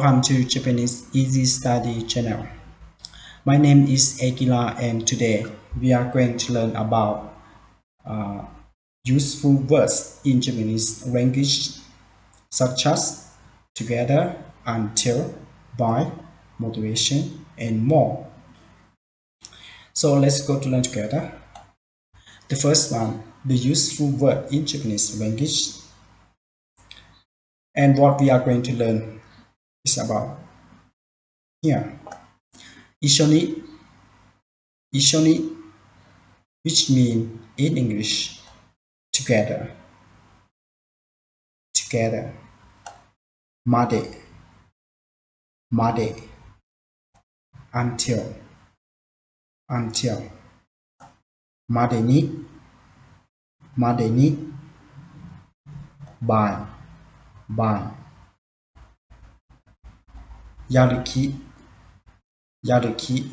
Welcome to Japanese Easy Study channel. My name is Akila and today we are going to learn about uh, useful words in Japanese language such as together, until, by, motivation and more. So let's go to learn together. The first one, the useful word in Japanese language, and what we are going to learn is about here. Ishoni, ishoni, which means in English together, together. Made, made, until, until. Made ni, made ni. By, by. Yaruki, yaruki.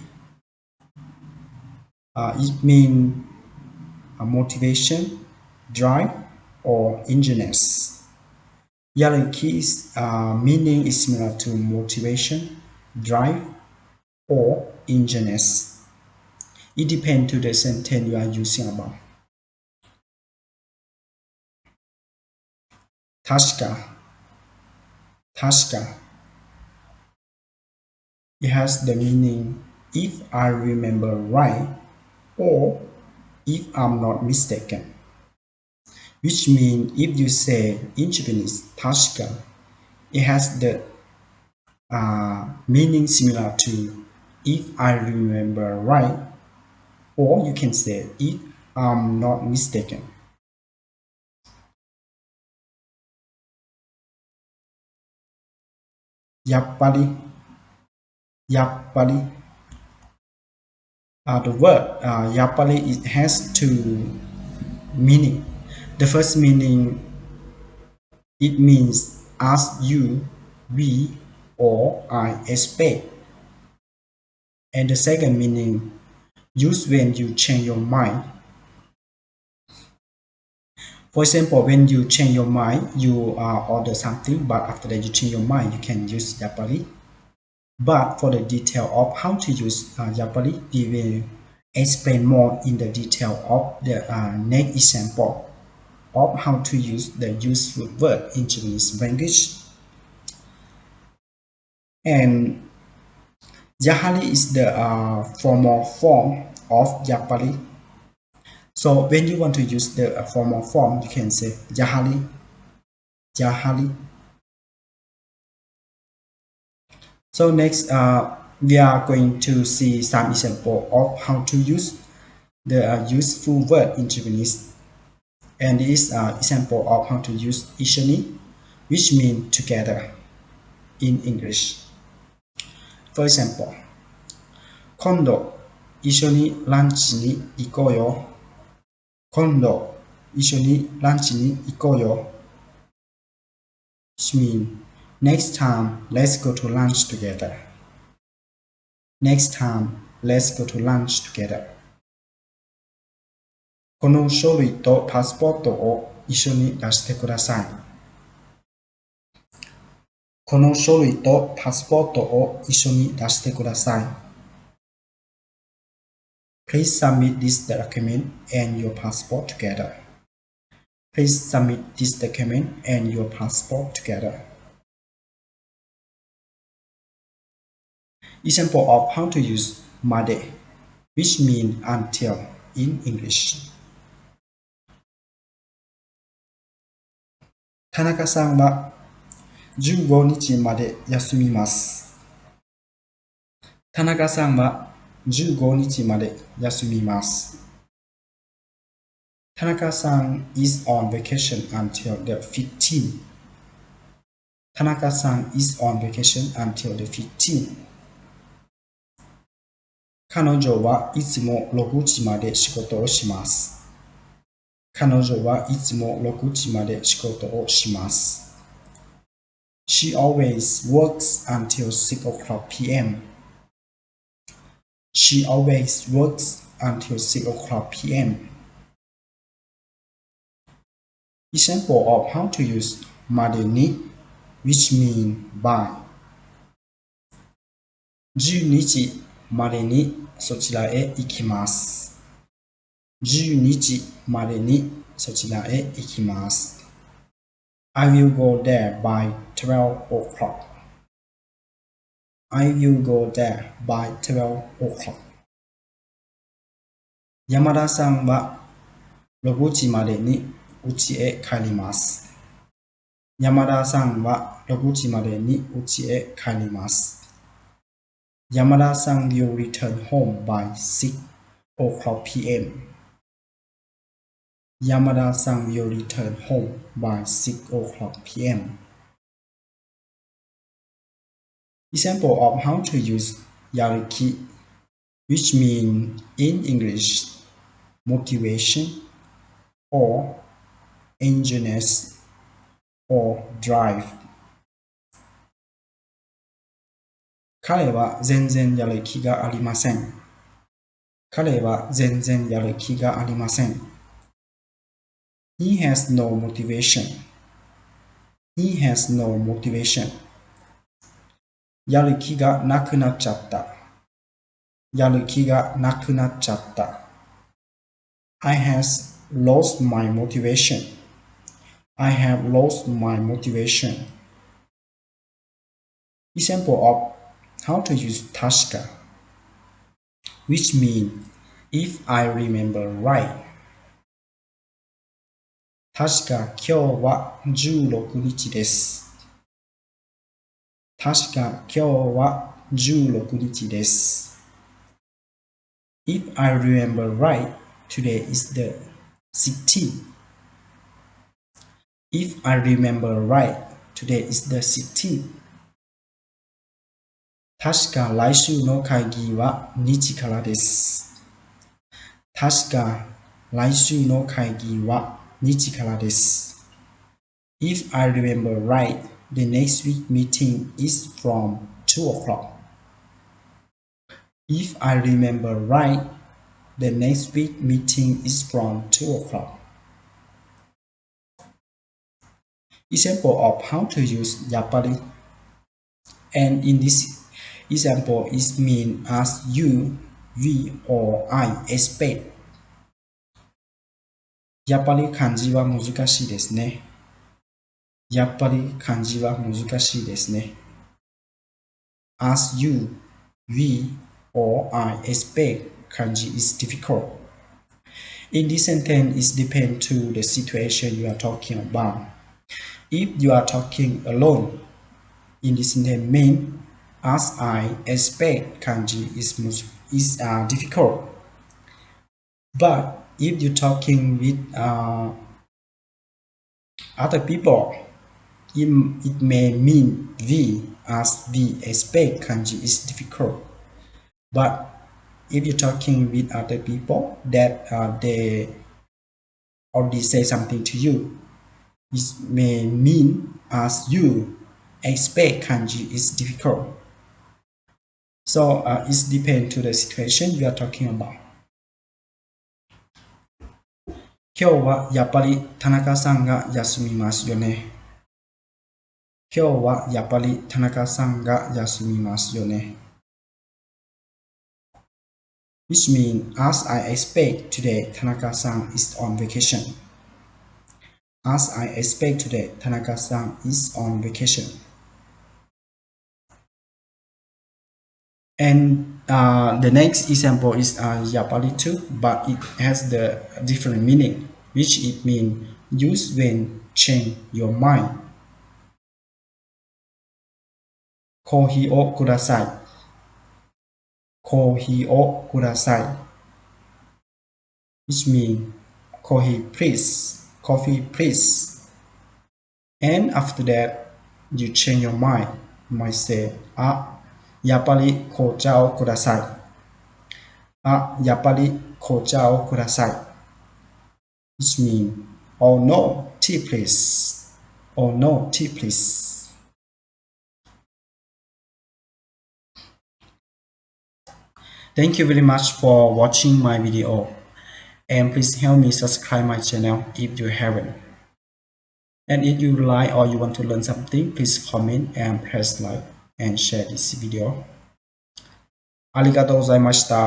It means motivation, drive, or eagerness. Yaruki's meaning is similar to motivation, drive, or eagerness. It depends to the sentence you are using about. Tashka, tashka. It has the meaning if I remember right or if I'm not mistaken, which means if you say in Japanese tashka, it has the meaning similar to if I remember right, or you can say if I'm not mistaken. Yappari, yappari. The word yappari, it has two meaning. The first meaning, it means as you, we, or I expect. And the second meaning, used when you change your mind. For example, when you change your mind, you order something, but after that you change your mind, you can use yappari. But for the detail of how to use yappari, we will explain more in the detail of the next example of how to use the useful word in Japanese language. And yahari is the formal form of yappari. So when you want to use the formal form, you can say yahari, yahari. So next, we are going to see some example of how to use the useful word in Japanese. And this example of how to use ishoni, which means together in English. For example, 今度一緒にランチに行こうよ。今度一緒にランチに行こうよ。Which means next time let's go to lunch together. Next time let's go to lunch together. この書類とパスポートを一緒に出してください。この書類とパスポートを一緒に出してください。Please submit this document and your passport together. Please submit this document and your passport together. Example of how to use made, which means until in English. 田中さんは15日まで休みます。田中さんは15日まで休みます。田中さん is on vacation until the 15th. 田中さん is on vacation until the 15th. 彼女はいつも6時まで仕事をします。彼女はいつも6時まで仕事をします。She always works until 6 o'clock p.m. She always works until 6 o'clock p.m. Example of how to use made ni, which means by. 12日までにそちらへ行きます。12日までにそちらへ行きます。I will go there by 12 o'clock. I will go there by 12 o'clock. 山田さんは6時までに家へ帰ります。山田さんは6時までに家へ帰ります。山田さん will return home by 6 o'clock p.m. 山田さん will return home by 6 o'clock p.m. Example of how to use yariki, which mean in English motivation or engineers or drive. 彼は全然やる気がありません。彼は全然やる気がありません。He has no motivation. He has no motivation. やる気がなくなっちゃった。やる気がなくなっちゃった。I has lost my motivation. I have lost my motivation. Example of how to use 確か which mean if I remember right. 確か今日は16日です。確か今日は16日です。If I remember right, today is the 16th. If I remember right, today is the 16th. 確か来週の会議は2時からです。確か来週の会議は2時からです。If I remember right, the next week meeting is from 2 o'clock. If I remember right, the next week meeting is from 2 o'clock. Example of how to use yapari. And in this example, it means as you, we, or I expect. やっぱり漢字は難しいですね。やっぱり漢字は難しいですね。As you, we, or I expect 漢字 is difficult. In this sentence, it depends to the situation you are talking about. If you are talking alone, in this sentence mean as I expect 漢字 is difficult. But if you're talking with other people, it may mean we as we expect 漢字 is difficult. But if you're talking with other people that they already say something to you, it may mean as you expect 漢字 is difficult. So it depends to the situation you are talking about. 今日はやっぱり田中さんが休みますよね。今日はやっぱり田中さんが休みますよね。Which means, as I expect today, Tanaka-san is on vacation. As I expect today, Tanaka-san is on vacation. And the next example is yapari too, but it has the different meaning, which it means use when change your mind. コーヒーをください。コーヒーをください。which means coffee please, coffee please. And after that, you change your mind. You might say, あ、やっぱり紅茶をください。あ、やっぱり紅茶をください。which means, oh no, tea please. Oh no, tea please. Thank you very much for watching my video. And please help me subscribe my channel if you haven't. And if you like or you want to learn something, please comment and press like and share this video. Arigatou gozaimashita.